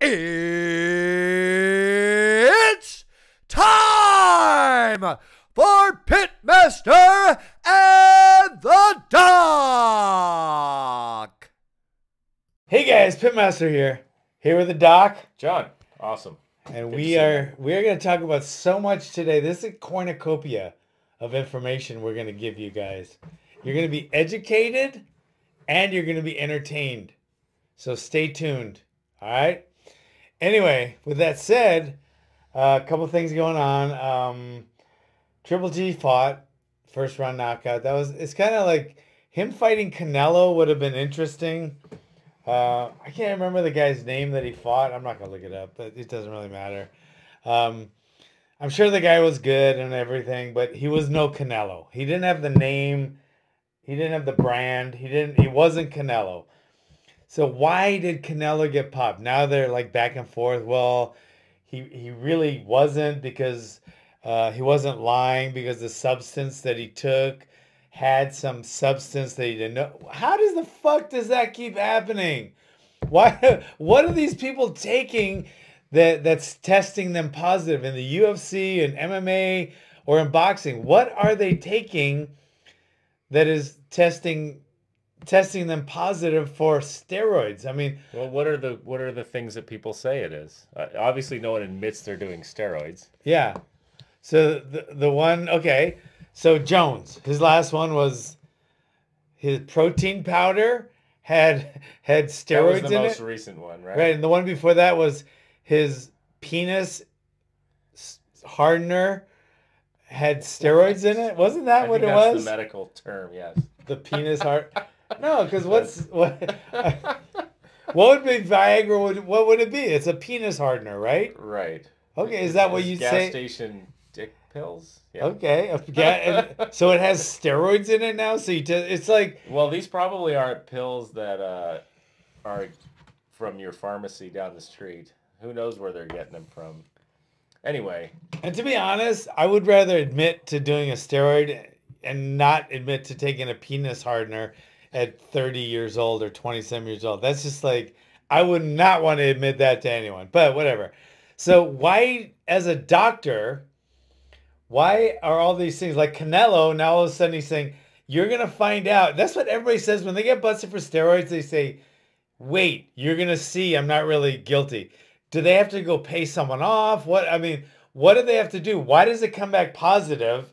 It's time for Pitmaster and the Doc. Hey guys, Pitmaster here with the Doc. John, awesome. And we are going to talk about so much today. This is a cornucopia of information we're going to give you guys. You're going to be educated and you're going to be entertained. So stay tuned. All right. Anyway, with that said, a couple things going on. Triple G fought first round knockout. It's kind of like him fighting Canelo would have been interesting. I can't remember the guy's name that he fought. I'm not gonna look it up, but it doesn't really matter. I'm sure the guy was good and everything, but he was no Canelo. He didn't have the name. He didn't have the brand. He wasn't Canelo. So why did Canelo get popped? Now they're like back and forth. Well, he really wasn't, because he wasn't lying, because the substance that he took had some substance that he didn't know. How does the fuck does that keep happening? Why? What are these people taking that's testing them positive in the UFC and MMA or in boxing? What are they taking that is testing them positive for steroids? I mean, well, what are the things that people say it is? Obviously, no one admits they're doing steroids. Yeah. So the one, okay. So Jones, his last one was his protein powder had steroids in it. That was the most recent one, right? Right, and the one before that was his penis hardener had steroids in it. Wasn't that what it was? That's the medical term, yes. The penis heart. No, because what would be Viagra? What would it be? It's a penis hardener, right? Right. Okay, is that what you say? Gas station dick pills. Yeah. Okay, so it has steroids in it now. So it's like, well, these probably aren't pills that are from your pharmacy down the street. Who knows where they're getting them from? Anyway. And to be honest, I would rather admit to doing a steroid and not admit to taking a penis hardener at 30 years old or 27 years old. That's just like, I would not want to admit that to anyone, but whatever. So why, as a doctor, why are all these things like Canelo, now all of a sudden he's saying, you're going to find out. That's what everybody says when they get busted for steroids. They say, wait, you're going to see I'm not really guilty. Do they have to go pay someone off? What do they have to do? Why does it come back positive,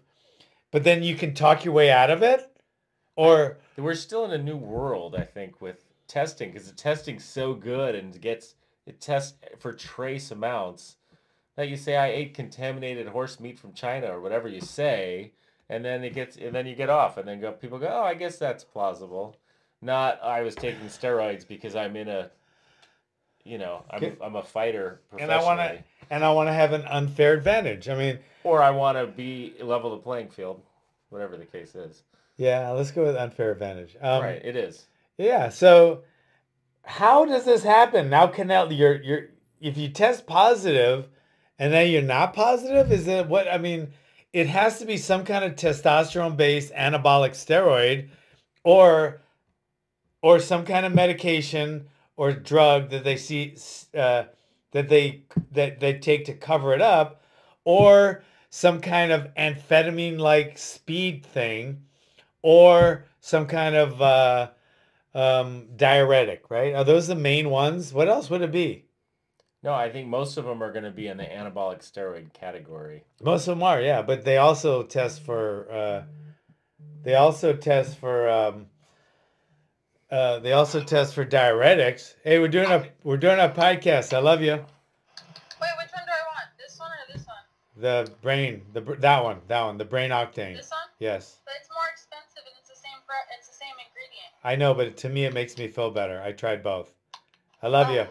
but then you can talk your way out of it? Or we're still in a new world, I think, with testing, because the testing's so good and it tests for trace amounts. Like you say, I ate contaminated horse meat from China or whatever you say, and then you get off, and then people go, oh, I guess that's plausible. Not I was taking steroids because I'm in a, I'm a fighter professionally, and I want to have an unfair advantage. I mean, or I want to be level the playing field, whatever the case is. Yeah, let's go with unfair advantage. Right, it is. Yeah. So, how does this happen now? Canelo, you're if you test positive, and then you're not positive, is it what? I mean, it has to be some kind of testosterone-based anabolic steroid, or some kind of medication or drug that they see that they take to cover it up, or some kind of amphetamine-like speed thing, or some kind of diuretic, right? Are those the main ones? What else would it be? No, I think most of them are going to be in the anabolic steroid category. Most of them are, yeah, but they also test for diuretics. Hey, we're doing a podcast. I love you. Wait, which one do I want? This one or this one? The brain, that one, the brain octane. This one? Yes. But it's more expensive and it's the same ingredient. I know, but to me it makes me feel better. I tried both. I love you. Bye.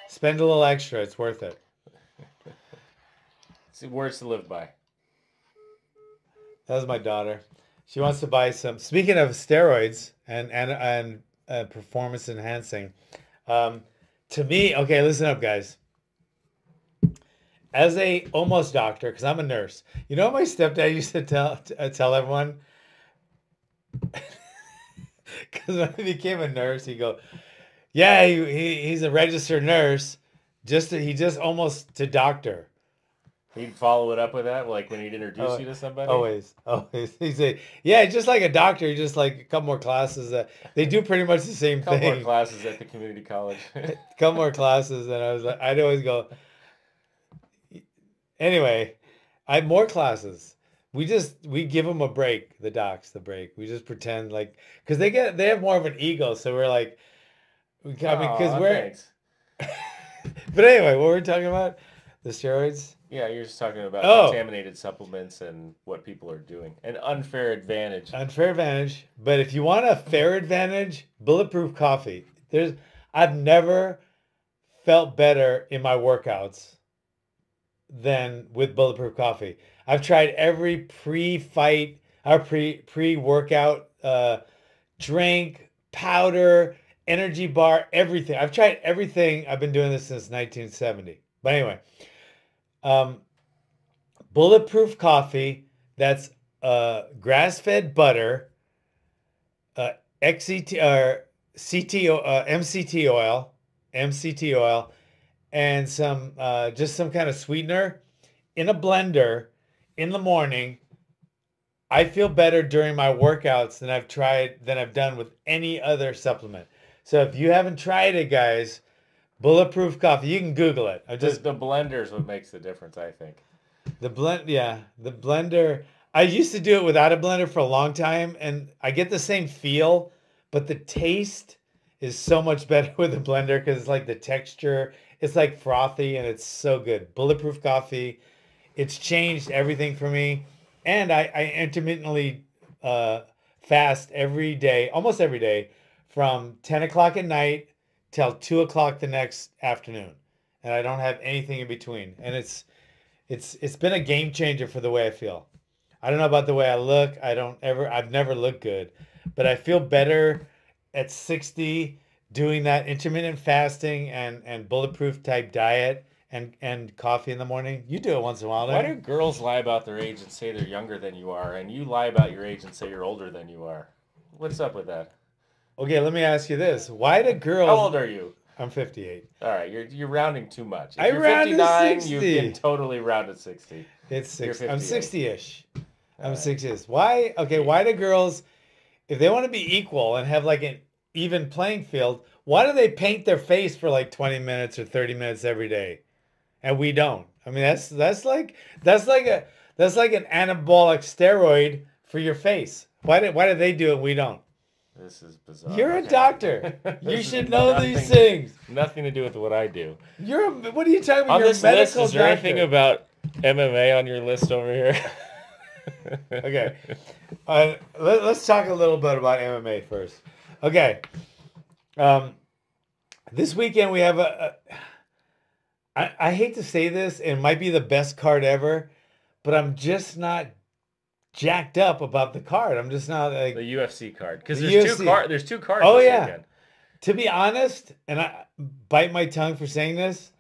Spend a little extra. It's worth it. It's words to live by. That was my daughter. She wants to buy some. Speaking of steroids and performance enhancing, to me, okay, listen up, guys. As a almost doctor, because I'm a nurse, you know what my stepdad used to tell everyone? Because when he became a nurse, he'd go, yeah, he's a registered nurse. He just almost to doctor. He'd follow it up with that, like when he'd introduce you to somebody. Always. He'd say, yeah, just like a doctor, just like a couple more classes. They do pretty much the same Couple thing. more classes at the community college. Couple more classes, and I'd always go. Anyway, I had more classes. We give them a break. The docs, the break. We just pretend like because they have more of an ego, so we're like, because we're. Thanks. But anyway, what were we talking about? The steroids. Yeah, you're just talking about contaminated supplements and what people are doing. An unfair advantage. Unfair advantage. But if you want a fair advantage, Bulletproof Coffee. I've never felt better in my workouts than with Bulletproof Coffee. I've tried every pre-fight or pre-workout drink, powder, energy bar, everything. I've tried everything. I've been doing this since 1970. But anyway, Bulletproof Coffee, that's grass-fed butter, MCT oil, and some just some kind of sweetener in a blender in the morning. I feel better during my workouts than I've done with any other supplement. So if you haven't tried it, guys, Bulletproof Coffee, you can Google it. The blender is what makes the difference, I think. The blender. I used to do it without a blender for a long time, and I get the same feel, but the taste is so much better with the blender because it's like the texture. It's like frothy, and it's so good. Bulletproof Coffee. It's changed everything for me. And I intermittently fast every day, almost every day, from 10 o'clock at night till 2 o'clock the next afternoon. And I don't have anything in between. And it's been a game changer for the way I feel. I don't know about the way I look. I've never looked good. But I feel better at 60 doing that intermittent fasting and bulletproof type diet and coffee in the morning. You do it once in a while. Why do girls lie about their age and say they're younger than you are, and you lie about your age and say you're older than you are? What's up with that? Okay, let me ask you this. Why do girls... How old are you? I'm 58. All right, you're rounding too much. If I you're rounded 59, 60. you can totally round at 60. It's 60. You're I'm 58. 60-ish. I'm 60-ish. Why? Okay, why do girls, if they want to be equal and have like an even playing field, why do they paint their face for like 20 minutes or 30 minutes every day? And we don't. I mean, that's like an anabolic steroid for your face. Why do they do it and we don't? This is bizarre. You're a doctor. You should know these things. Nothing to do with what I do. What are you talking about? On You're this a medical list, is there doctor. anything about MMA on your list over here? Okay. Let's talk a little bit about MMA first. Okay. This weekend we have I hate to say this, it might be the best card ever, but I'm just not jacked up about the card. I'm just not like the UFC card, because The there's UFC. There's two cards. Oh this yeah. weekend. To be honest, and I bite my tongue for saying this,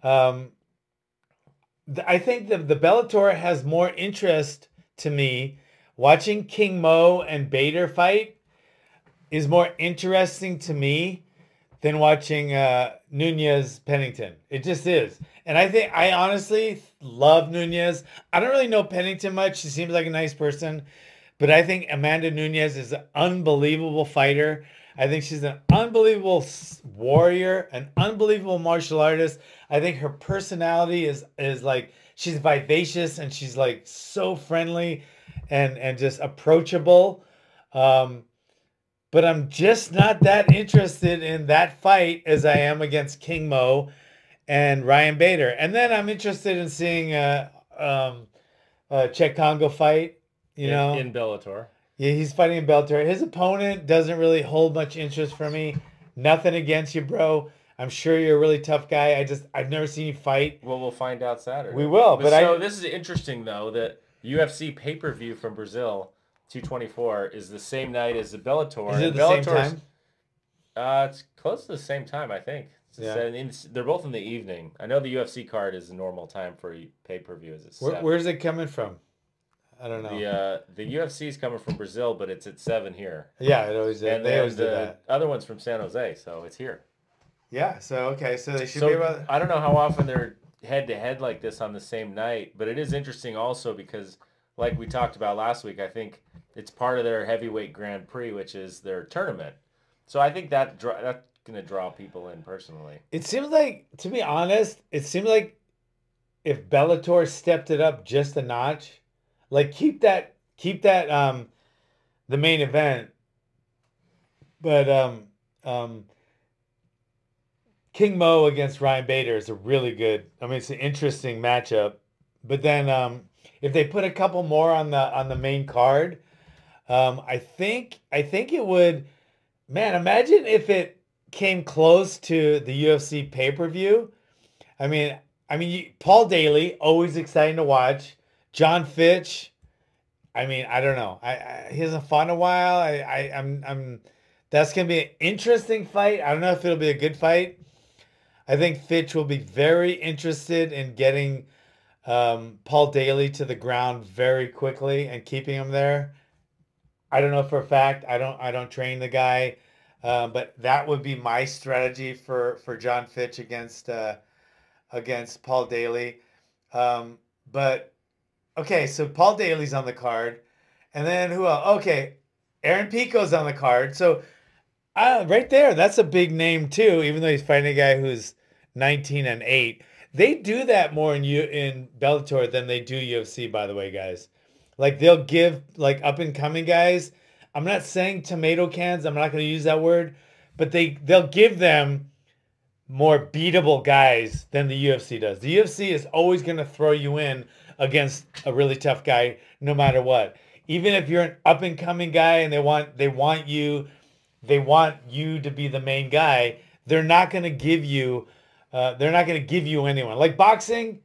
I think the Bellator has more interest to me. Watching King Mo and Bader fight is more interesting to me than watching Nunes Pennington. It just is. And I honestly love Nunes. I don't really know Pennington much. She seems like a nice person. But I think Amanda Nunes is an unbelievable fighter. I think she's an unbelievable warrior, an unbelievable martial artist. I think her personality is like, she's vivacious and she's like so friendly and just approachable. But I'm just not that interested in that fight as I am against King Mo and Ryan Bader. And then I'm interested in seeing Czech Congo fight, in Bellator. Yeah, he's fighting in Bellator. His opponent doesn't really hold much interest for me. Nothing against you, bro. I'm sure you're a really tough guy. I've never seen you fight. Well, we'll find out Saturday. We will. But this is interesting, though, that UFC pay-per-view from Brazil 224 is the same night as the Bellator. Is it the same time? It's close to the same time, I think. Yeah. They're both in the evening. I know the UFC card is the normal time for pay-per-view. Is it 7? Where's it coming from? I don't know. The UFC is coming from Brazil, but it's at 7 here. Yeah, it always is. And They always do the that. other one's from San Jose, so it's here. Yeah. So okay. So they should So be about. I don't know how often they're head to head like this on the same night, but it is interesting also because, like we talked about last week, I think it's part of their heavyweight Grand Prix, which is their tournament. So I think that's gonna draw people in personally. It seems like, to be honest, it seems like if Bellator stepped it up just a notch, like keep that the main event, but King Mo against Ryan Bader is a really good. I mean, it's an interesting matchup. But then if they put a couple more on the main card, I think it would. Man, imagine if it came close to the UFC pay-per-view. Paul Daly, always exciting to watch. John Fitch. I mean, I don't know. He hasn't fought in a while. I'm. That's gonna be an interesting fight. I don't know if it'll be a good fight. I think Fitch will be very interested in getting Paul Daly to the ground very quickly and keeping him there. I don't know for a fact. I don't train the guy, but that would be my strategy for John Fitch against Paul Daly. But okay, so Paul Daly's on the card, and then who else? Okay, Aaron Pico's on the card. So right there, that's a big name too. Even though he's fighting a guy who's 19-8, they do that more in Bellator than they do UFC. By the way, guys, like they'll give like up and coming guys. I'm not saying tomato cans. I'm not going to use that word, but they'll give them more beatable guys than the UFC does. The UFC is always going to throw you in against a really tough guy, no matter what. Even if you're an up and coming guy and they want you to be the main guy, they're not going to give you anyone. Like boxing,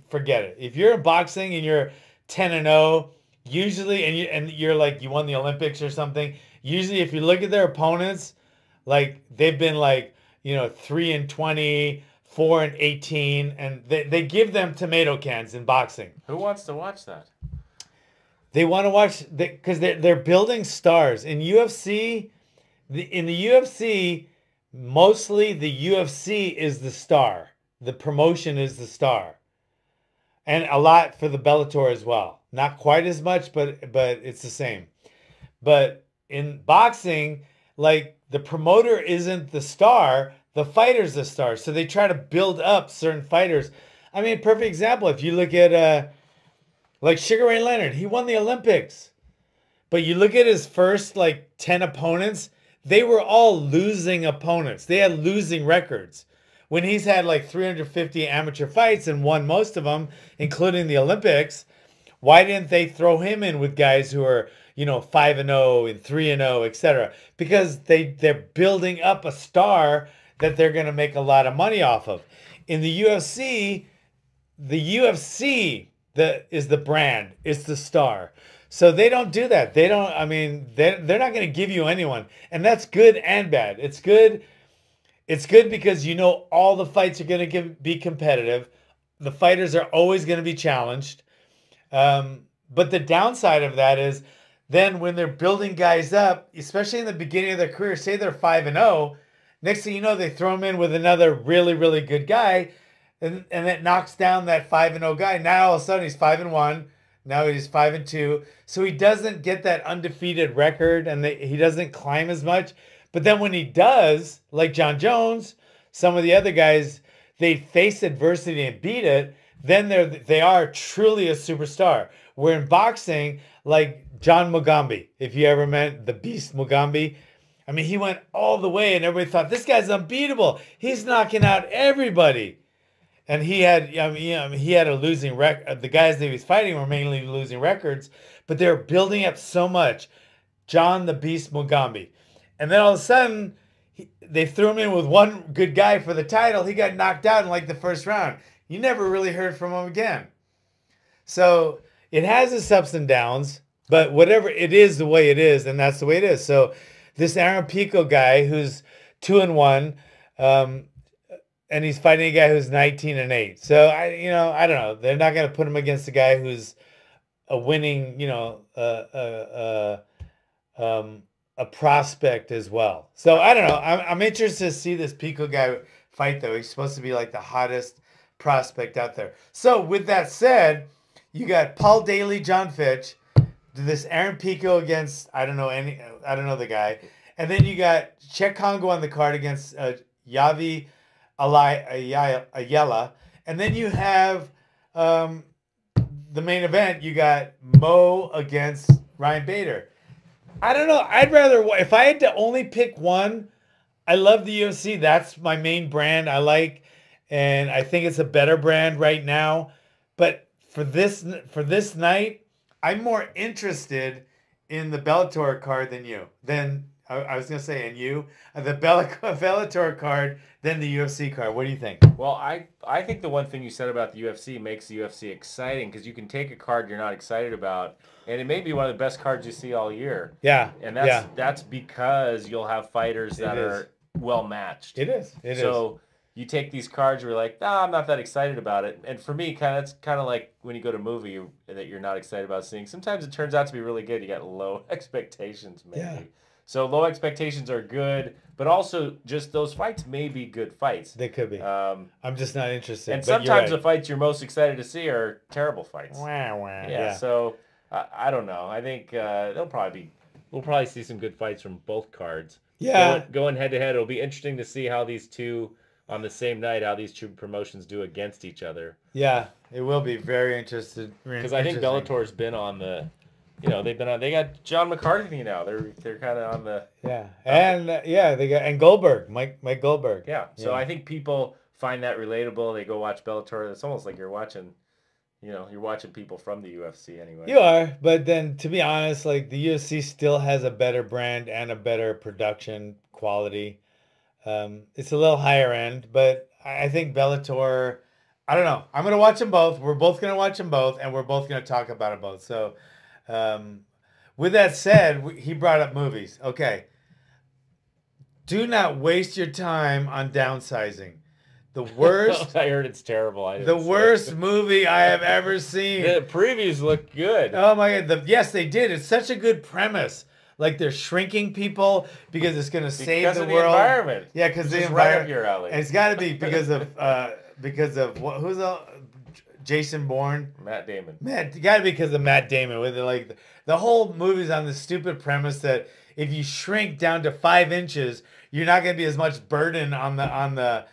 forget it. If you're in boxing and you're 10-0, usually, and you're like you won the Olympics or something, usually if you look at their opponents, like they've been like 3-20, 4-18, and they give them tomato cans in boxing. Who wants to watch that? They want to watch because they're building stars in UFC. In the UFC, mostly the UFC is the star. The promotion is the star, and a lot for the Bellator as well. Not quite as much, but it's the same. But in boxing, like the promoter isn't the star, the fighter's the star. So they try to build up certain fighters. I mean, perfect example. If you look at like Sugar Ray Leonard, he won the Olympics. But you look at his first like 10 opponents, they were all losing opponents. They had losing records. When he's had like 350 amateur fights and won most of them, including the Olympics, why didn't they throw him in with guys who are, 5-0 and 3-0, etc.? Because they're building up a star that they're going to make a lot of money off of. In the UFC is the brand, it's the star. So they don't do that. They don't. I mean, they're not going to give you anyone, and that's good and bad. It's good. It's good because all the fights are going to be competitive. The fighters are always going to be challenged. But the downside of that is then when they're building guys up, especially in the beginning of their career, say they're 5-0, next thing you know, they throw them in with another really, really good guy, and it knocks down that 5-0 guy. Now all of a sudden he's 5-1. Now he's 5-2. So he doesn't get that undefeated record, and he doesn't climb as much. But then when he does, like John Jones, some of the other guys, they face adversity and beat it, then they are truly a superstar. Where in boxing, like John Mugambi, if you ever met the Beast Mugambi, I mean, he went all the way and everybody thought, this guy's unbeatable. He's knocking out everybody. And he had a losing record. The guys that he was fighting were mainly losing records, but they were building up so much. John the Beast Mugambi. And then all of a sudden, they threw him in with one good guy for the title. He got knocked out in like the first round. You never really heard from him again. So it has its ups and downs, but whatever it is, the way it is, and that's the way it is. So this Aaron Pico guy who's 2-1, and he's fighting a guy who's 19-8. So I don't know. They're not going to put him against a guy who's a winning, a prospect as well. So I don't know. I'm interested to see this Pico guy fight, though. He's supposed to be like the hottest prospect out there. So with that said, you got Paul Daly, John Fitch, this Aaron Pico against I don't know the guy, and then you got Czech Congo on the card against Yavi Ayala, and then you have the main event. You got Mo against Ryan Bader. I don't know. I'd rather, if I had to only pick one, I love the UFC. That's my main brand I like, and I think it's a better brand right now. But for this night, I'm more interested in the Bellator card than you. I was going to say, and you, the Bellator card than the UFC card. What do you think? Well, I think the one thing you said about the UFC makes the UFC exciting because you can take a card you're not excited about, and it may be one of the best cards you see all year. Yeah. And that's because you'll have fighters that are well matched. It is. So you take these cards, you're like, I'm not that excited about it. And for me, it's kind of like when you go to a movie that you're not excited about seeing. Sometimes it turns out to be really good. You got low expectations, maybe. Yeah. So low expectations are good, but also just those fights may be good fights. They could be. I'm just not interested. And but sometimes the fights you're most excited to see are terrible fights. Yeah. So I don't know. I think we'll probably see some good fights from both cards. Yeah. Going head to head, it'll be interesting to see how these two on the same night, how these two promotions do against each other. Yeah, it will be very interesting. Because I think Bellator's been on the. They got John McCarthy now. They're kind of on the they got Goldberg, Mike Goldberg. Yeah. So I think people find that relatable. They go watch Bellator. It's almost like you're watching people from the UFC anyway. You are, but then to be honest, like the UFC still has a better brand and a better production quality. It's a little higher end, but I think Bellator. I don't know. I'm gonna watch them both. We're both gonna watch them both, and we're both gonna talk about it both. So. With that said, he brought up movies. Okay. Do not waste your time on downsizing. The worst. I heard it's terrible. The worst movie I have ever seen. The previews look good. Oh my God. Yes, they did. It's such a good premise. Like they're shrinking people because it's going to save the world. Environment. Yeah, because the environment. Right up environment. your alley. And it's got to be because of what? Who's the Jason Bourne? Matt Damon. It got to be because of Matt Damon. With the whole movie's on this stupid premise that if you shrink down to 5 inches, you're not going to be as much burden on the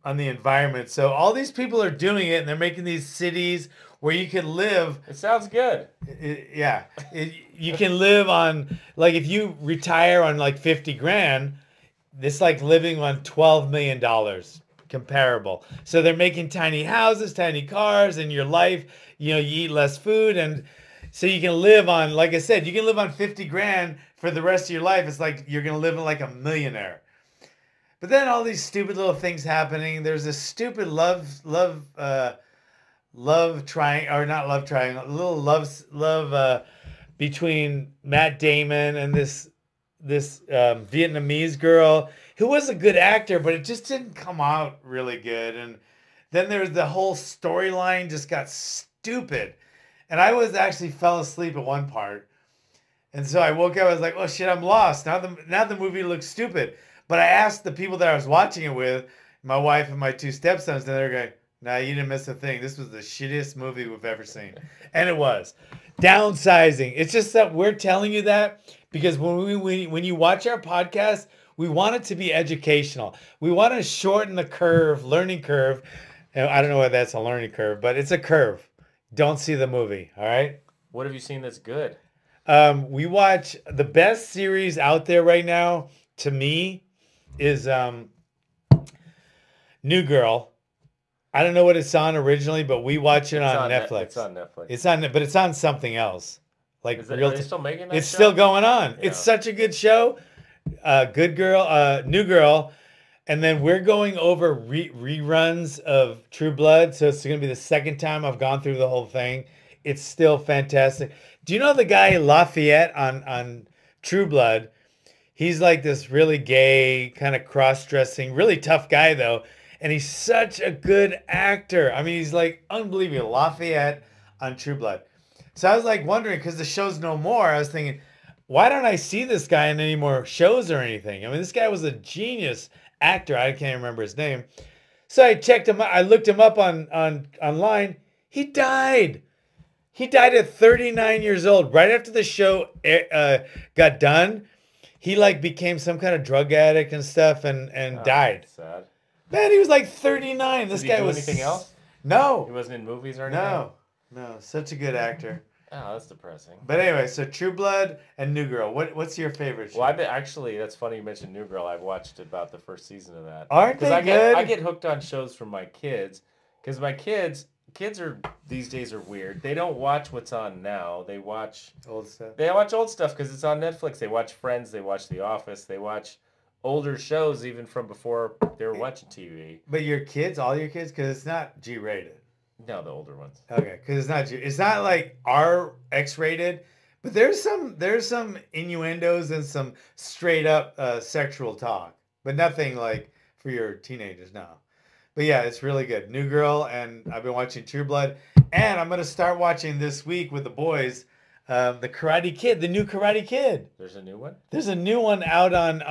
environment. So all these people are doing it, and they're making these cities where you can live. It sounds good. You can live on, like, if you retire on like 50 grand, it's like living on $12 million. Comparable. So they're making tiny houses, tiny cars, and your life, you eat less food, and so you can live on, like I said, you can live on 50 grand for the rest of your life. It's like you're gonna live like a millionaire. But then all these stupid little things happening. There's this stupid love triangle, or not love triangle, a little love between Matt Damon and this Vietnamese girl who was a good actor, but it just didn't come out really good. And then there's the whole storyline just got stupid. And I actually fell asleep at one part. And so I woke up, I was like, oh shit, I'm lost. Now the movie looks stupid. But I asked the people that I was watching it with, my wife and my 2 stepsons, and they're going, nah, you didn't miss a thing. This was the shittiest movie we've ever seen. And it was. Downsizing. It's just that we're telling you that because when you watch our podcast, we want it to be educational. We want to shorten the learning curve. And I don't know whether that's a learning curve, but it's a curve. Don't see the movie, all right? What have you seen that's good? We watch the best series out there right now, to me, is New Girl. I don't know what it's on originally, but we watch it on Netflix. It's on Netflix. But it's on something else. Like are they still making that It's show? still going on. Yeah. It's such a good show. Good Girl, New Girl. And then we're going over reruns of True Blood. So it's going to be the second time I've gone through the whole thing. It's still fantastic. Do you know the guy Lafayette on True Blood? He's like this really gay, kind of cross-dressing, really tough guy, though. And he's such a good actor. I mean, he's like unbelievable. Lafayette on True Blood. So I was like wondering, because the show's no more, I was thinking, why don't I see this guy in any more shows or anything? I mean, this guy was a genius actor. I can't remember his name. So I checked him. I looked him up on online. He died. He died at 39 years old. Right after the show got done, he like became some kind of drug addict and stuff, and died. Sad. Man, he was like 39. This Did guy he do was anything else? No, He wasn't in movies or anything. no, such a good actor. Oh, that's depressing. But anyway, so True Blood and New Girl. What's your favorite show? Well, I've been actually. That's funny you mentioned New Girl. I've watched about the first season of that. Aren't they good? I get hooked on shows from my kids because my kids are these days are weird. They don't watch what's on now. They watch Old stuff. They watch old stuff because it's on Netflix. They watch Friends. They watch The Office. They watch older shows even from before they were watching TV. But your kids, all your kids, because it's not G-rated. No, the older ones. Okay, because it's not it's not like R X-rated, but there's some innuendos and some straight up sexual talk, but nothing like for your teenagers now. But yeah, it's really good. New Girl, and I've been watching True Blood, and I'm gonna start watching this week with the boys, the Karate Kid, the new Karate Kid. There's a new one. There's a new one out on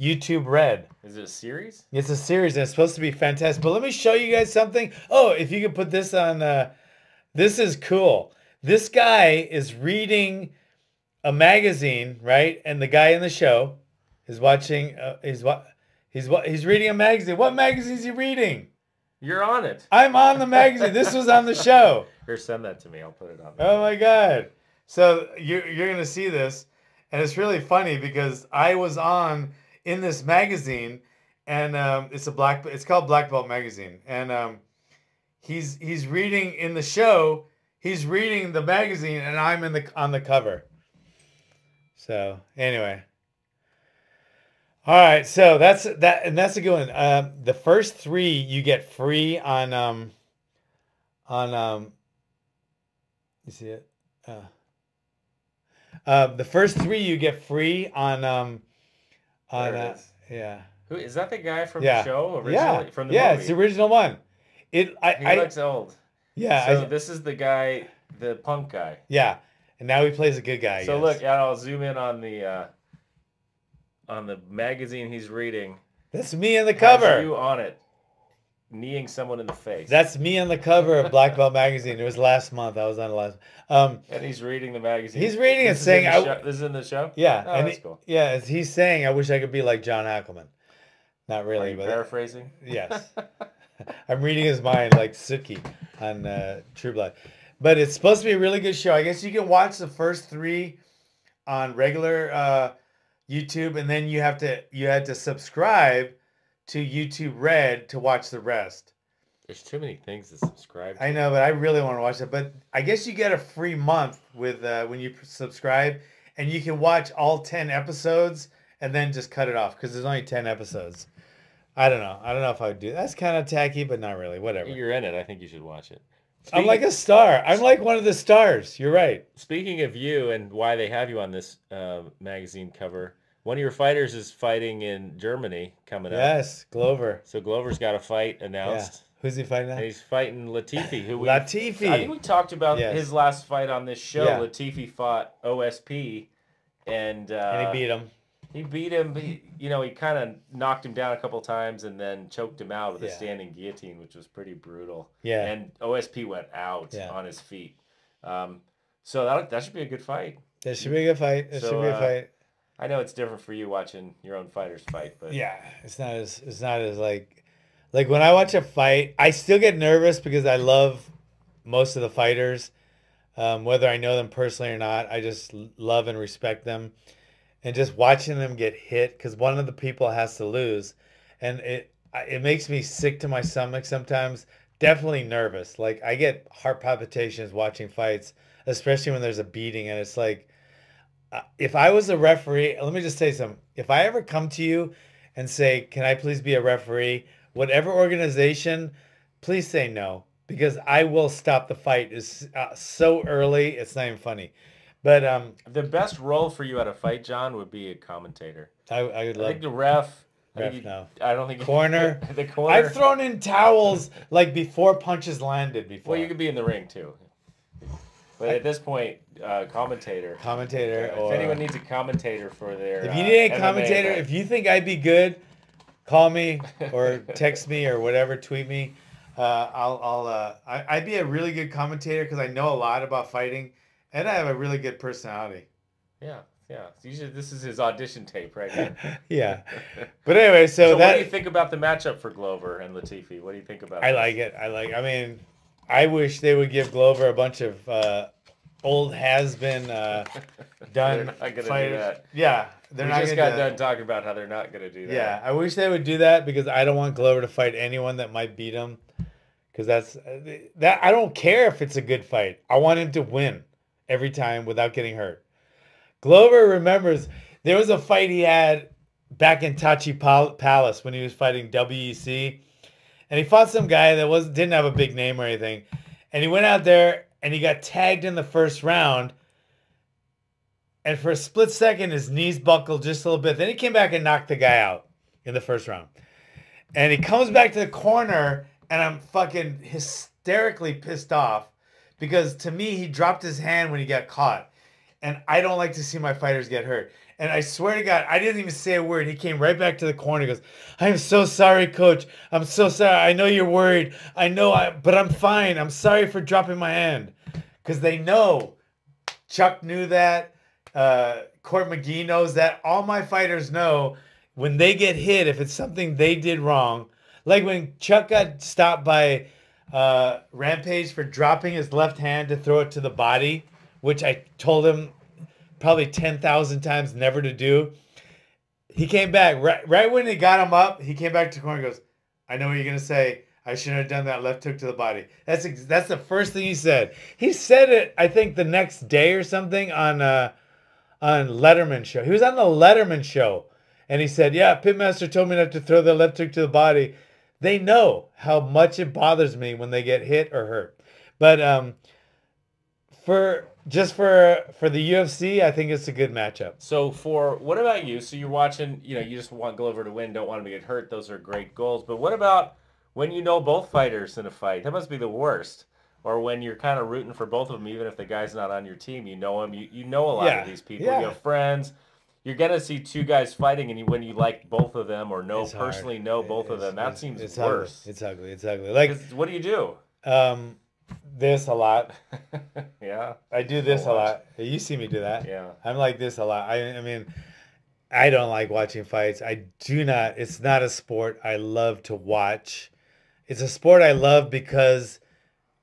YouTube Red. Is it a series? It's a series and it's supposed to be fantastic. But let me show you guys something. Oh, if you could put this on, this is cool. This guy is reading a magazine, right? And the guy in the show is watching. He's reading a magazine. What magazine is he reading? You're on it. I'm on the magazine. This was on the show. Here, send that to me. I'll put it on there. Oh my god! So you're gonna see this, and it's really funny because I was on in this magazine, and it's called Black Belt Magazine, and he's reading in the show. He's reading the magazine, and I'm on the cover. So anyway, all right. So that's a good one. The first 3 you get free on you see it. The first 3 you get free on yeah. Who is that? The guy from the show originally? Yeah, from the movie? it's the original one. He looks old. Yeah. So this is the guy, the punk guy. Yeah, and now he plays a good guy. So look, I'll zoom in on the magazine he's reading. That's me on the cover. Has you on it, kneeing someone in the face. That's me on the cover of Black Belt Magazine. It was last month. I was on the last. And he's reading the magazine. He's reading and saying, "This is in the show." Yeah, oh, and that's cool. Yeah, he's saying, "I wish I could be like John Ackelman." Not really, but paraphrasing. Yes, I'm reading his mind like Suki on True Blood. But it's supposed to be a really good show. I guess you can watch the first 3 on regular YouTube, and then you had to subscribe to YouTube Red to watch the rest. There's too many things to subscribe to. I know, but I really want to watch it. But I guess you get a free month with when you subscribe, and you can watch all 10 episodes and then just cut it off because there's only 10 episodes. I don't know if I would do that. That's kind of tacky, but not really. Whatever. You're in it. I think you should watch it. I'm like a star. I'm like one of the stars. You're right. Speaking of you and why they have you on this magazine cover, one of your fighters is fighting in Germany coming up. Yes, Glover. So Glover's got a fight announced. Yeah. Who's he fighting now? And he's fighting Latifi. I think we talked about his last fight on this show. Yeah. Latifi fought OSP, and he beat him. He beat him. He kind of knocked him down a couple times and then choked him out with a standing guillotine, which was pretty brutal. Yeah. And OSP went out on his feet. So that should be a good fight. That should be a good fight. It should be a fight. I know it's different for you watching your own fighters fight, but yeah, it's not as like when I watch a fight, I still get nervous because I love most of the fighters, whether I know them personally or not. I just love and respect them. And just watching them get hit because one of the people has to lose, and it makes me sick to my stomach sometimes. Definitely nervous. Like I get heart palpitations watching fights, especially when there's a beating, and it's like, if I was a referee, let me just say something. If I ever come to you and say, "Can I please be a referee?" Whatever organization, please say no because I will stop the fight. It's so early, it's not even funny. But the best role for you at a fight, John, would be a commentator. I would love. I think the ref. No. I don't think corner. The corner. I've thrown in towels like before punches landed. Before. Well, you could be in the ring too. But at this point, commentator. Commentator, If or anyone needs a commentator for their, if you need a MMA commentator, event, if you think I'd be good, call me or text me or whatever, tweet me. I'd be a really good commentator because I know a lot about fighting, and I have a really good personality. yeah. Usually, this is his audition tape right here. Yeah, but anyway, so What that do you think about the matchup for Glover and Latifi? What do you think about? I this? like it. I mean, I wish they would give Glover a bunch of old has-been done They're not gonna do fighters. that. Yeah, they're We not just gonna got do that. done talking about how they're not going to do that. Yeah, I wish they would do that because I don't want Glover to fight anyone that might beat him. Because that I don't care if it's a good fight. I want him to win every time without getting hurt. Glover remembers there was a fight he had back in Tachi Palace when he was fighting WEC, and he fought some guy that didn't have a big name or anything, and he went out there and he got tagged in the first round. And for a split second, his knees buckled just a little bit. Then he came back and knocked the guy out in the first round. And he comes back to the corner, and I'm fucking hysterically pissed off because to me, he dropped his hand when he got caught. And I don't like to see my fighters get hurt. And I swear to God, I didn't even say a word. He came right back to the corner. He goes, "I'm so sorry, coach. I'm so sorry. I know you're worried. But I'm fine. I'm sorry for dropping my hand." Because they know. Chuck knew that. Court McGee knows that. All my fighters know when they get hit, if it's something they did wrong, like when Chuck got stopped by Rampage for dropping his left hand to throw it to the body, which I told him probably 10,000 times never to do. He came back right when they got him up. He came back to the corner and goes, "I know what you're gonna say. I shouldn't have done that left hook to the body." That's the first thing he said. He said it, I think, the next day or something on Letterman show. He was on the Letterman show, and he said, "Yeah, Pitmaster told me not to throw the left hook to the body." They know how much it bothers me when they get hit or hurt. But for the UFC, I think it's a good matchup. So what about you? So you're watching, you just want Glover to win, don't want him to get hurt. Those are great goals. But what about when you know both fighters in a fight? That must be the worst. Or when you're kind of rooting for both of them, even if the guy's not on your team, you know him. You know a lot of these people. Yeah. You have friends. You're gonna see two guys fighting, and when you like both of them or personally know both of them, that seems worse. It's ugly. It's ugly. Like, what do you do? This a lot. Yeah. I do this a lot. You see me do that. Yeah. I'm like this a lot. I mean, I don't like watching fights. I do not. It's not a sport I love to watch. It's a sport I love because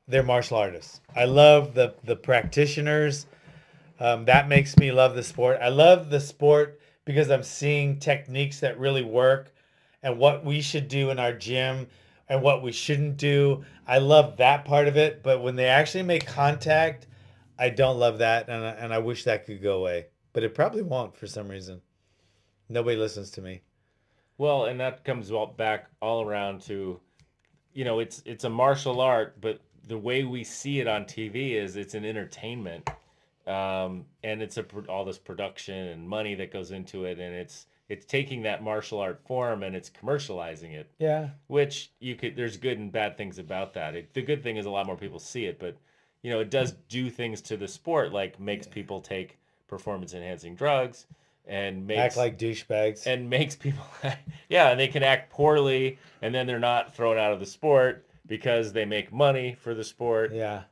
they're martial artists. I love the practitioners. That makes me love the sport. I love the sport because I'm seeing techniques that really work and what we should do in our gym and what we shouldn't do. I love that part of it. But when they actually make contact, I don't love that. And I wish that could go away. But it probably won't for some reason. Nobody listens to me. Well, and that comes back all around to, it's a martial art, but the way we see it on TV is it's an entertainment. And it's all this production and money that goes into it, and it's taking that martial art form and it's commercializing it. Yeah. Which there's good and bad things about that. The good thing is a lot more people see it, but it does do things to the sport, like makes people take performance enhancing drugs and act like douchebags and makes people and they can act poorly and then they're not thrown out of the sport because they make money for the sport. Yeah.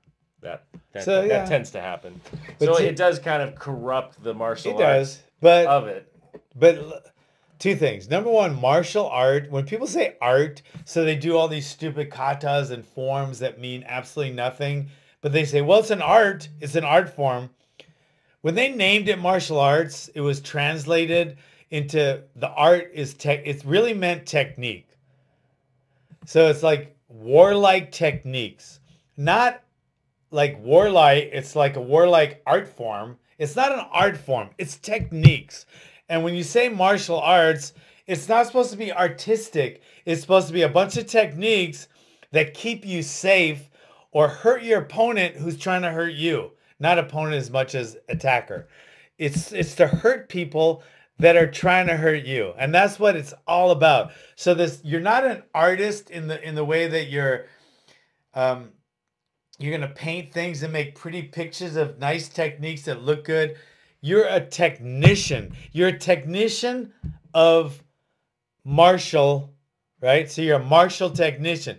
That tends to happen. But so it does kind of corrupt the martial arts of it. But two things. Number one, martial art. When people say art, so they do all these stupid katas and forms that mean absolutely nothing. But they say, well, it's an art. It's an art form. When they named it martial arts, it was translated into the art is it's really meant technique. So it's like warlike techniques. Not like warlike, it's like a warlike art form. It's not an art form, it's techniques. And when you say martial arts, it's not supposed to be artistic. It's supposed to be a bunch of techniques that keep you safe or hurt your opponent who's trying to hurt you. Not opponent as much as attacker. It's to hurt people that are trying to hurt you. And that's what it's all about. So you're not an artist in the way that you're You're going to paint things and make pretty pictures of nice techniques that look good. You're a technician. You're a technician of martial, right? So you're a martial technician.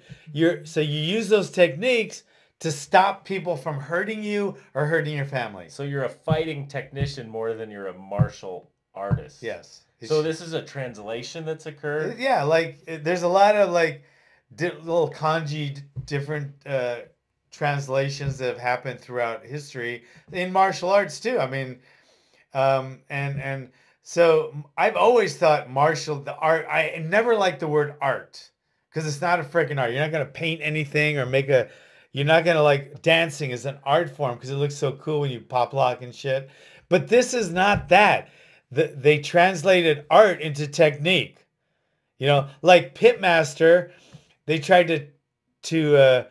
So you use those techniques to stop people from hurting you or hurting your family. So you're a fighting technician more than you're a martial artist. Yes. So this is a translation that's occurred? Yeah, like there's a lot of like little kanji, different translations that have happened throughout history in martial arts too. I mean, and so I've always thought the art, I never liked the word art because it's not a freaking art. You're not going to paint anything or you're not going to like dancing as an art form because it looks so cool when you pop lock and shit. But this is not that. They translated art into technique. You know, like Pitmaster, they tried to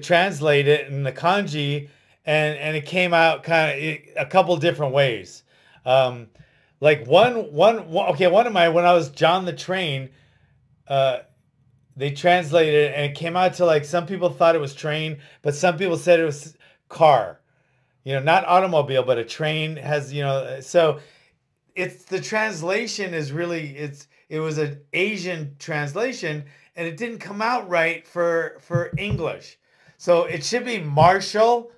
translate it in the kanji, and it came out kind of a couple different ways. Like one of my, when I was John the Train, they translated it and it came out to like, some people thought it was train, but some people said it was car. You know, not automobile, but a train has, you know, so it's the translation is really, it was an Asian translation and it didn't come out right for English. So it should be martial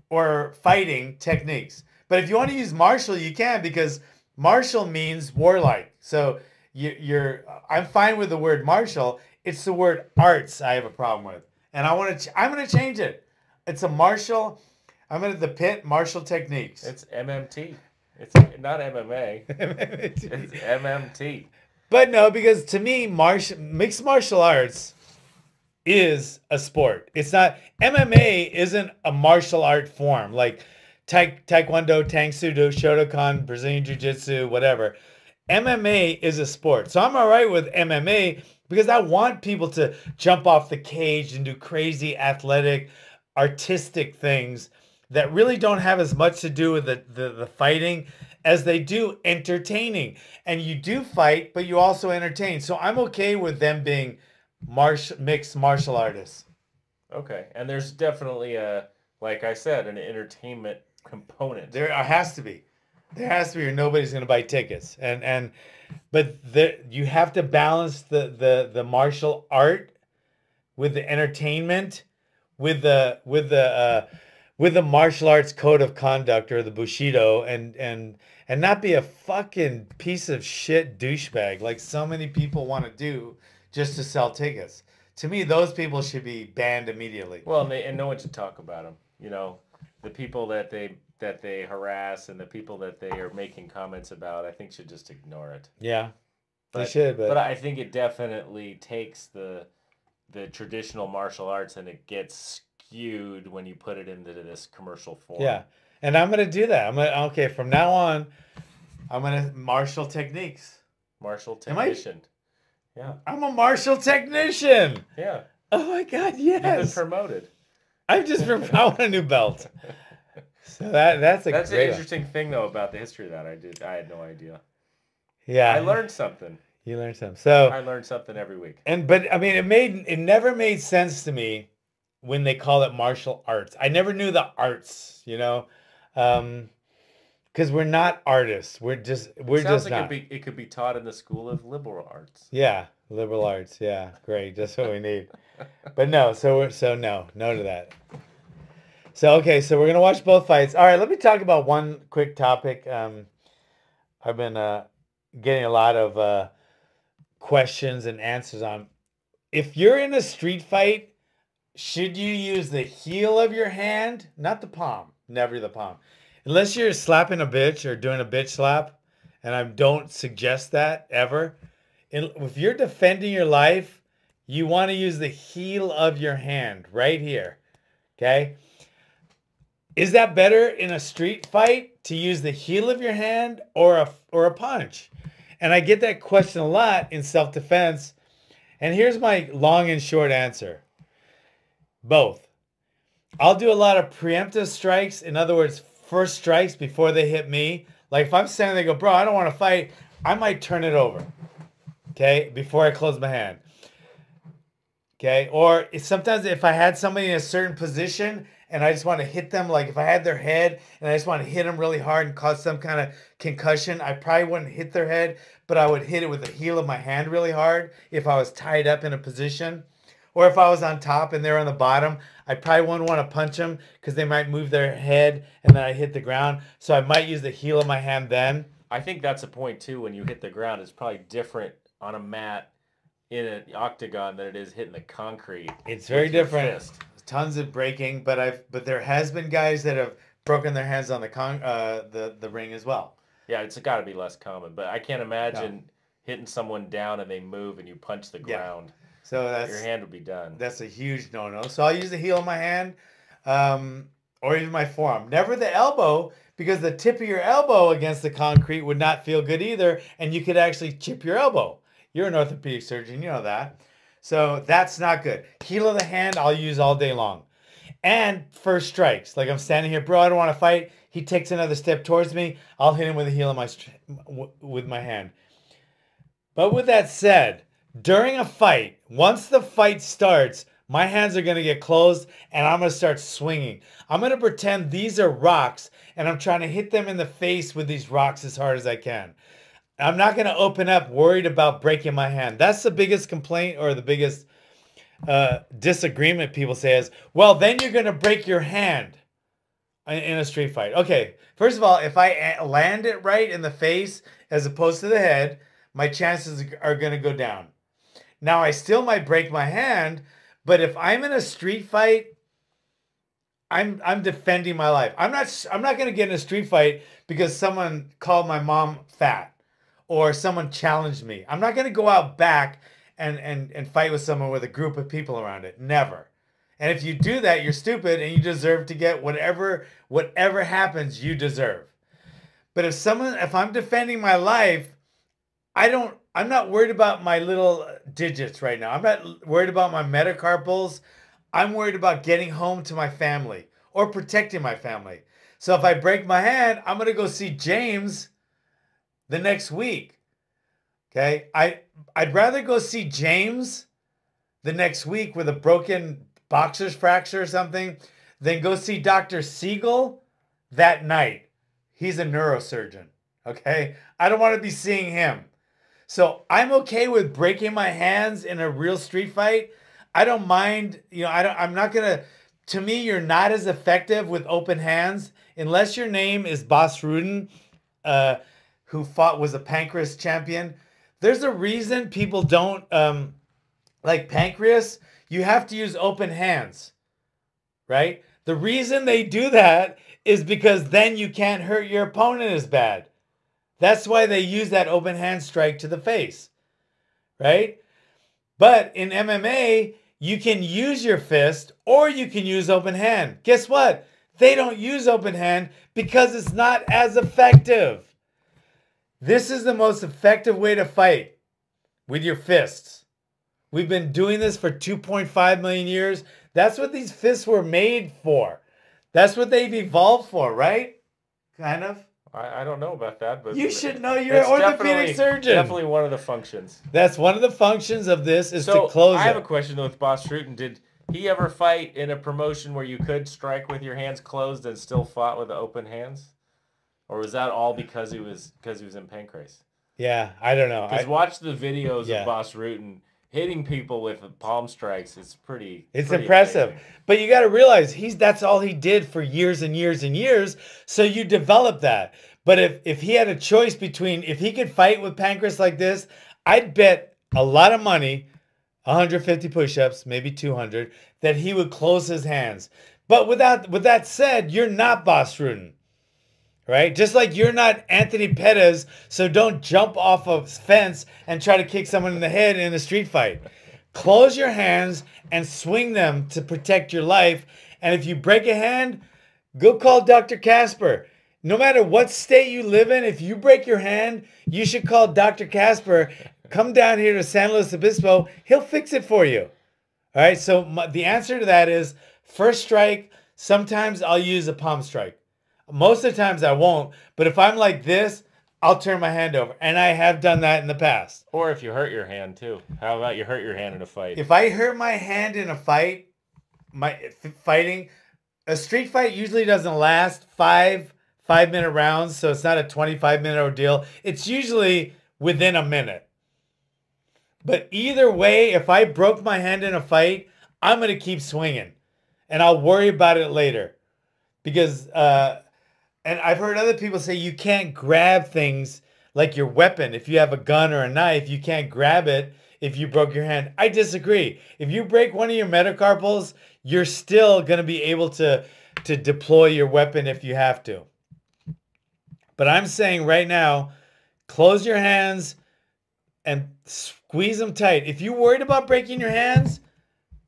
or fighting techniques. But if you want to use martial, you can, because martial means warlike. So I'm fine with the word martial. It's the word arts I have a problem with. And I'm going to change it. It's a martial. I'm in the pit, martial techniques. It's MMT. It's not MMA. It's MMT. But no, because to me, mixed martial arts is a sport. It's not, MMA isn't a martial art form like Taekwondo, Tang Soo Do, Shotokan, Brazilian Jiu-Jitsu, whatever. MMA is a sport. So I'm all right with MMA because I want people to jump off the cage and do crazy athletic, artistic things that really don't have as much to do with the fighting as they do entertaining. And you do fight, but you also entertain. So I'm okay with them being mixed martial artists. Okay. And there's definitely like I said, an entertainment component. There has to be. There has to be, or nobody's going to buy tickets. But you have to balance the martial art with the entertainment, with the martial arts code of conduct or the Bushido, and not be a fucking piece of shit douchebag like so many people want to do just to sell tickets. To me, those people should be banned immediately. Well, and no one should talk about them. You know, the people that they harass and the people that they are making comments about, I think should just ignore it. Yeah, they should. But I think it definitely takes the traditional martial arts and it gets skewed when you put it into this commercial form. Yeah, and I'm gonna do that. Okay, from now on, I'm gonna martial techniques. Martial technician. Yeah. I'm a martial technician. Yeah. Oh my God, yes. You've been promoted. I want a new belt. So that's an great interesting thing though about the history of that. I had no idea. Yeah. I learned something. You learned something. So I learned something every week. But I mean, it never made sense to me when they call it martial arts. I never knew the arts, you know, because we're not artists. We're just not. It could be taught in the school of liberal arts. Yeah, liberal arts. Yeah, great. That's what we need. But no, no to that. So okay, so we're gonna watch both fights. All right, let me talk about one quick topic. I've been getting a lot of questions and answers on. If you're in a street fight, should you use the heel of your hand, not the palm? Never the palm. Unless you're slapping a bitch or doing a bitch slap, and I don't suggest that ever. If you're defending your life, you want to use the heel of your hand right here, okay? Is that better in a street fight to use the heel of your hand or a punch? And I get that question a lot in self-defense. And here's my long and short answer. Both. I'll do a lot of preemptive strikes. In other words, first strikes before they hit me. Like if I'm standing there and go, bro, I don't want to fight, I might turn it over. Okay? Before I close my hand. Okay, or sometimes if I had somebody in a certain position and I just want to hit them, like if I had their head and I just want to hit them really hard and cause some kind of concussion, I probably wouldn't hit their head, but I would hit it with the heel of my hand really hard if I was tied up in a position. Or if I was on top and they're on the bottom, I probably wouldn't want to punch them because they might move their head and then I hit the ground. So I might use the heel of my hand then. I think that's a point too. When you hit the ground, it's probably different on a mat in an octagon than it is hitting the concrete. It's very different. Tons of breaking, but there has been guys that have broken their hands on the ring as well. Yeah, it's got to be less common, but I can't imagine hitting someone down and they move and you punch the ground. So your hand would be done. That's a huge no-no. So I'll use the heel of my hand, or even my forearm. Never the elbow, because the tip of your elbow against the concrete would not feel good either, and you could actually chip your elbow. You're an orthopedic surgeon, you know that. So that's not good. Heel of the hand, I'll use all day long. And first strikes. Like I'm standing here, bro, I don't want to fight. He takes another step towards me. I'll hit him with the heel of with my hand. But with that said, during a fight, once the fight starts, my hands are going to get closed and I'm going to start swinging. I'm going to pretend these are rocks and I'm trying to hit them in the face with these rocks as hard as I can. I'm not going to open up worried about breaking my hand. That's the biggest complaint or the biggest disagreement people say is, well, then you're going to break your hand in a street fight. Okay, first of all, if I land it right in the face as opposed to the head, my chances are going to go down. Now, I still might break my hand, but if I'm in a street fight, I'm defending my life. I'm not going to get in a street fight because someone called my mom fat or someone challenged me. I'm not going to go out back and fight with someone with a group of people around it. Never. And if you do that, you're stupid and you deserve to get whatever happens, you deserve. But if I'm defending my life, I'm not worried about my little digits right now. I'm not worried about my metacarpals. I'm worried about getting home to my family or protecting my family. So if I break my hand, I'm going to go see James the next week. Okay? I'd rather go see James the next week with a broken boxer's fracture or something than go see Dr. Siegel that night. He's a neurosurgeon. Okay? I don't want to be seeing him. So I'm okay with breaking my hands in a real street fight. I don't mind, I'm not going to me, you're not as effective with open hands unless your name is Bas Rutten, who was a pancreas champion. There's a reason people don't, like pancreas, you have to use open hands, right? The reason they do that is because then you can't hurt your opponent as bad. That's why they use that open hand strike to the face, right? But in MMA, you can use your fist or you can use open hand. Guess what? They don't use open hand because it's not as effective. This is the most effective way to fight, with your fists. We've been doing this for 2.5 million years. That's what these fists were made for. That's what they've evolved for, right? Kind of. I don't know about that, but you should know. You're an orthopedic surgeon. Definitely one of the functions. That's one of the functions of this is to close it. I have a question though with Bas Rutten. Did he ever fight in a promotion where you could strike with your hands closed and still fought with the open hands, or was that all because he was in pancreas? Yeah, I don't know. Because watch the videos of Bas Rutten hitting people with palm strikes. It's pretty impressive. Amazing. But you got to realize that's all he did for years and years and years. So you develop that. But if he had a choice between, if he could fight with pancreas like this, I'd bet a lot of money, 150 push-ups, maybe 200, that he would close his hands. But with that said, you're not Bas Rutten, right? Just like you're not Anthony Pettis, so don't jump off a fence and try to kick someone in the head in a street fight. Close your hands and swing them to protect your life. And if you break a hand, go call Dr. Casper. No matter what state you live in, if you break your hand, you should call Dr. Casper. Come down here to San Luis Obispo. He'll fix it for you. All right, so the answer to that is first strike. Sometimes I'll use a palm strike. Most of the times I won't. But if I'm like this, I'll turn my hand over. And I have done that in the past. Or if you hurt your hand too. How about you hurt your hand in a fight? If I hurt my hand in a fight, fighting, a street fight usually doesn't last 5-minute rounds, so it's not a 25-minute ordeal. It's usually within a minute. But either way, if I broke my hand in a fight, I'm going to keep swinging. And I'll worry about it later. Because, and I've heard other people say you can't grab things like your weapon. If you have a gun or a knife, you can't grab it if you broke your hand. I disagree. If you break one of your metacarpals, you're still going to be able to deploy your weapon if you have to. But I'm saying right now, close your hands and squeeze them tight. If you're worried about breaking your hands,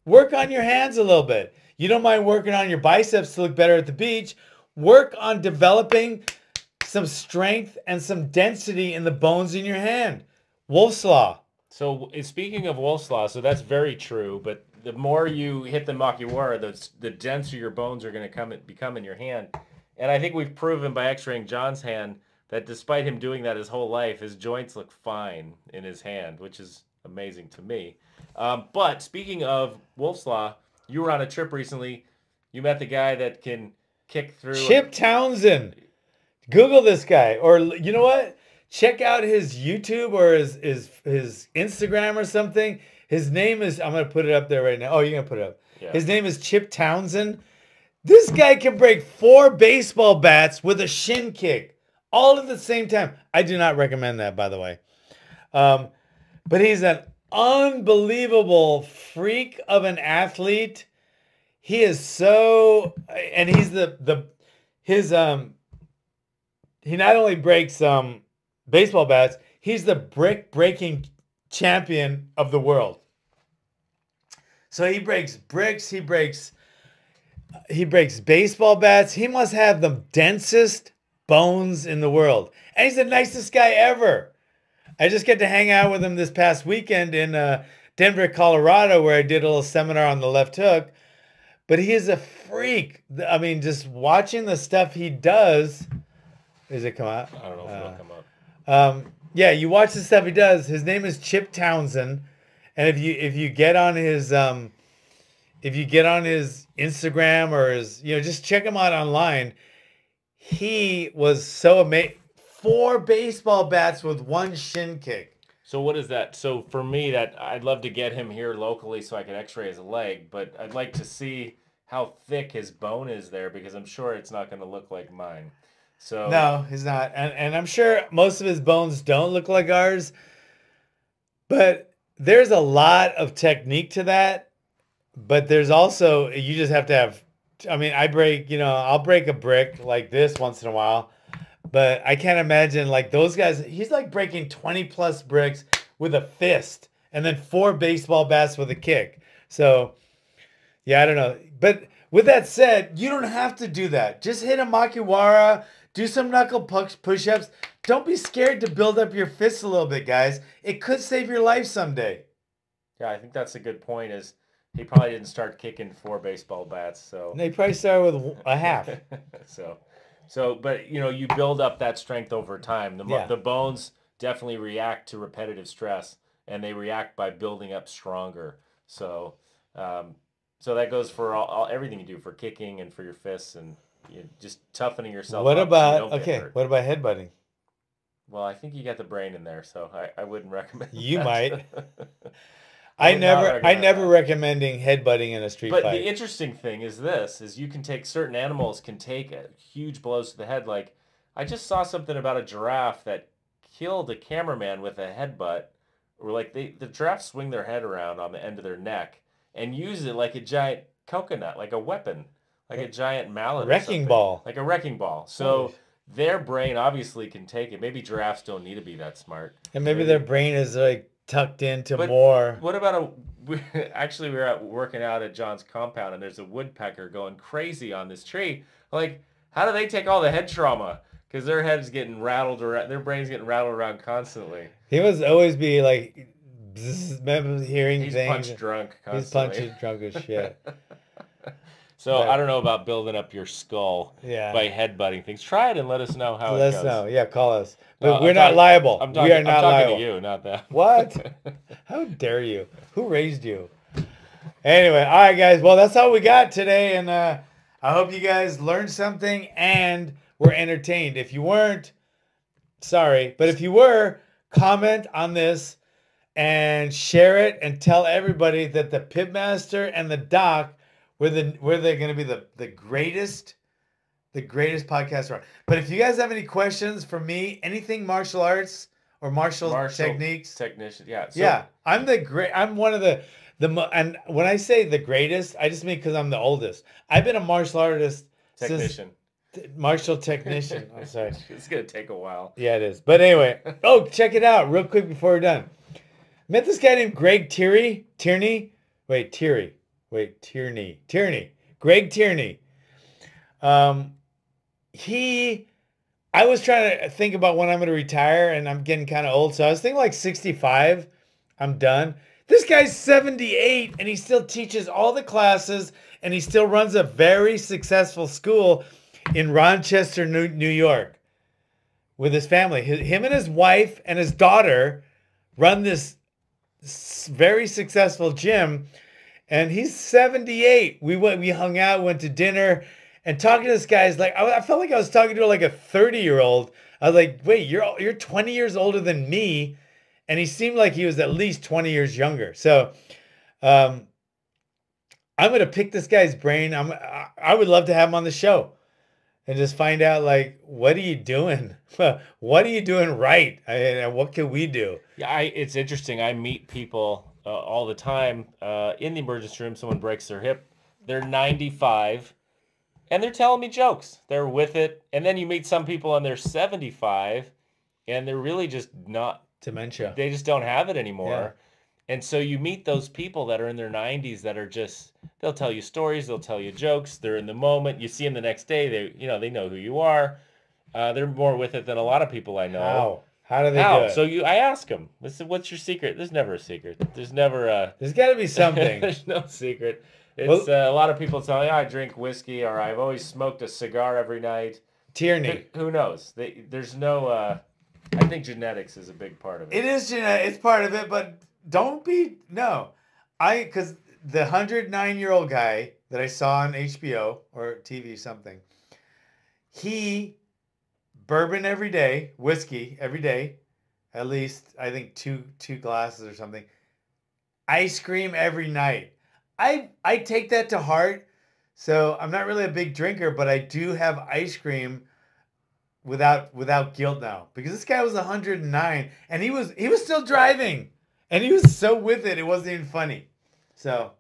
work on your hands a little bit. You don't mind working on your biceps to look better at the beach. Work on developing some strength and some density in the bones in your hand. Wolf's Law. So speaking of Wolf's Law, so that's very true. But the more you hit the Makiwara, the denser your bones are going to become in your hand. And I think we've proven by x-raying John's hand that despite him doing that his whole life, his joints look fine in his hand, which is amazing to me. But speaking of Wolf's Law, you were on a trip recently. You met the guy that can kick through. Chip Townsend. Google this guy. Or you know what? Check out his YouTube or his Instagram or something. His name is, I'm going to put it up there right now. Oh, you're going to put it up. Yeah. His name is Chip Townsend. This guy can break 4 baseball bats with a shin kick all at the same time. I do not recommend that, by the way. But he's an unbelievable freak of an athlete. He is so, and he's he not only breaks baseball bats, he's the brick breaking champion of the world. So he breaks bricks, he breaks baseball bats. He must have the densest bones in the world. And he's the nicest guy ever. I just got to hang out with him this past weekend in Denver, Colorado, where I did a little seminar on the left hook. But he is a freak. I mean, just watching the stuff he does. Does it come out? I don't know if it'll come up. Yeah, you watch the stuff he does. His name is Chip Townsend. And if you get on his Instagram or his, just check him out online. He was so amazing. 4 baseball bats with 1 shin kick. So what is that? So for me, that I'd love to get him here locally so I can x-ray his leg, but I'd like to see how thick his bone is there because I'm sure it's not going to look like mine. So no, he's not. And I'm sure most of his bones don't look like ours. But there's a lot of technique to that. But there's also, you just have to have, I mean, I'll break a brick like this once in a while. But I can't imagine like those guys. He's like breaking 20 plus bricks with a fist and then 4 baseball bats with a kick. So, yeah, I don't know. But with that said, you don't have to do that. Just hit a Makiwara, do some knuckle push-ups. Don't be scared to build up your fists a little bit, guys. It could save your life someday. Yeah, I think that's a good point is he probably didn't start kicking 4 baseball bats. So They probably started with a half. So, but you build up that strength over time. The bones definitely react to repetitive stress, and they react by building up stronger. So, so that goes for everything you do for kicking and for your fists and just toughening yourself. What up about so you don't get hurt. What about headbutting? Well, I think you got the brain in there, so I wouldn't recommend. You that. might. I never recommending headbutting in a street fight. But the interesting thing is you can take certain animals can take huge blows to the head. Like I just saw something about a giraffe that killed a cameraman with a headbutt, or like the giraffes swing their head around on the end of their neck and use it like a giant coconut, like a weapon, like a giant mallet, wrecking ball, like a wrecking ball. So their brain obviously can take it. Maybe giraffes don't need to be that smart, and maybe their brain is like tucked into but more. What about actually we were working out at John's compound and there's a woodpecker going crazy on this tree. Like, how do they take all the head trauma? Because their head's getting rattled around, their brain's getting rattled around constantly. He must always be like, hearing He's things. punch drunk constantly. He's punch drunk as shit. So But- I don't know about building up your skull Yeah. by headbutting things. Try it and let us know how Let it us goes. know. Yeah, call us. But No, we're I'm not talking- liable. I'm We are not I'm talking liable. to you, not them. What? How dare you? Who raised you? Anyway, all right, guys. Well, that's all we got today, and I hope you guys learned something and were entertained. If you weren't, sorry, but if you were, comment on this and share it and tell everybody that the Pitmaster and the Doc were they're going to be the greatest podcast around. But if you guys have any questions for me, anything martial arts or martial techniques, technician, yeah. So, yeah, I'm one of and when I say the greatest, I just mean because I'm the oldest. I've been a martial artist technician. Martial technician. I'm sorry. It's gonna take a while. Yeah, it is. But anyway, check it out real quick before we're done. Met this guy named Greg Tierney. Greg Tierney. I was trying to think about when I'm going to retire, and I'm getting kind of old, so I was thinking like 65. I'm done. This guy's 78, and he still teaches all the classes, and he still runs a very successful school in Rochester, New York, with his family. Him and his wife and his daughter run this very successful gym, and he's 78. We hung out, went to dinner, and talking to this guy is like, I felt like I was talking to like a 30-year-old. I was like, wait, you're 20 years older than me, and he seemed like he was at least 20 years younger. So, I'm gonna pick this guy's brain. I would love to have him on the show and just find out, like, what are you doing? What are you doing right? And what can we do? Yeah, it's interesting. I meet people all the time in the emergency room. Someone breaks their hip. They're 95, and they're telling me jokes. They're with it. And then you meet some people, and they're 75, and they're really just not. Dementia. They just don't have it anymore. Yeah. And so you meet those people that are in their 90s that are just, they'll tell you stories, they'll tell you jokes, they're in the moment. You see them the next day, they know who you are. They're more with it than a lot of people I know. How do they do it? So I ask them, listen, what's your secret? There's never a secret. There's never There's got to be something. there's no secret. It's a lot of people tell me, I drink whiskey, or I've always smoked a cigar every night. Tyranny. Who knows? There's no, I think genetics is a big part of it. It is genetic. It's part of it, but because the 109-year-old guy that I saw on HBO or TV something, he bourbon every day, whiskey every day, at least I think two glasses or something. Ice cream every night. I take that to heart. So I'm not really a big drinker, but I do have ice cream without guilt now, because this guy was 109 and he was still driving, and he was so with it wasn't even funny. So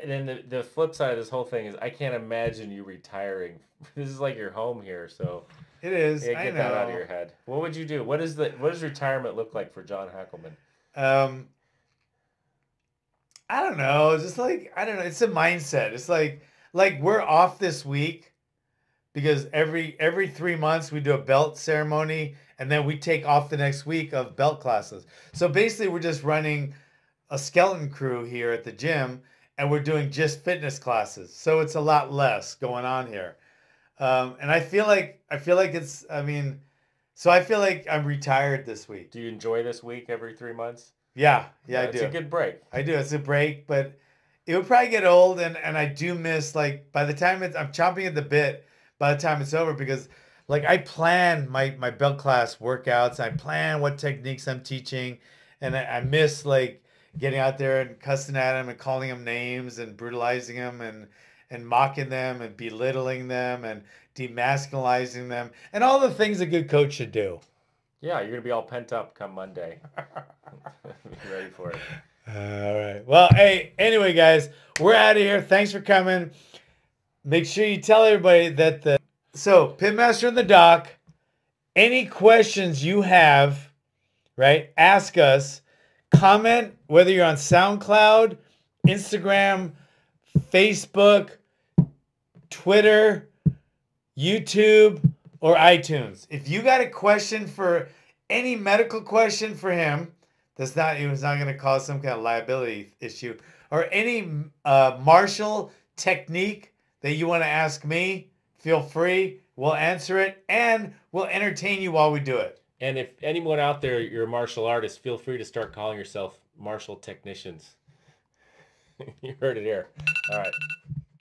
then the flip side of this whole thing is I can't imagine you retiring. This is like your home here, so it is. yeah, get that out of your head. What would you do? What does retirement look like for John Hackelman? I don't know. Just like, I don't know. It's a mindset. It's like we're off this week because every 3 months we do a belt ceremony, and then we take off the next week of belt classes. So basically we're just running a skeleton crew here at the gym, and we're doing just fitness classes. So it's a lot less going on here. And I feel like it's, so I feel like I'm retired this week. Do you enjoy this week every 3 months? Yeah, I do. It's a good break. I do. It's a break, but it would probably get old, and I do miss, like, by the time I'm chomping at the bit by the time it's over, because like I plan my belt class workouts, I plan what techniques I'm teaching, and I miss like getting out there and cussing at them and calling them names and brutalizing them and mocking them and belittling them and demasculizing them and all the things a good coach should do. Yeah, you're gonna be all pent up come Monday. Be ready for it. All right. Well, hey, anyway, guys, we're out of here. Thanks for coming. Make sure you tell everybody that so Pitmaster and the Doc, any questions you have, right? Ask us. Comment, whether you're on SoundCloud, Instagram, Facebook, Twitter, YouTube, or iTunes. If you got a question for any medical question for him, he was not going to cause some kind of liability issue, or any martial technique that you want to ask me, feel free. We'll answer it, and we'll entertain you while we do it. And if anyone out there, you're a martial artist, feel free to start calling yourself martial technicians. You heard it here. All right.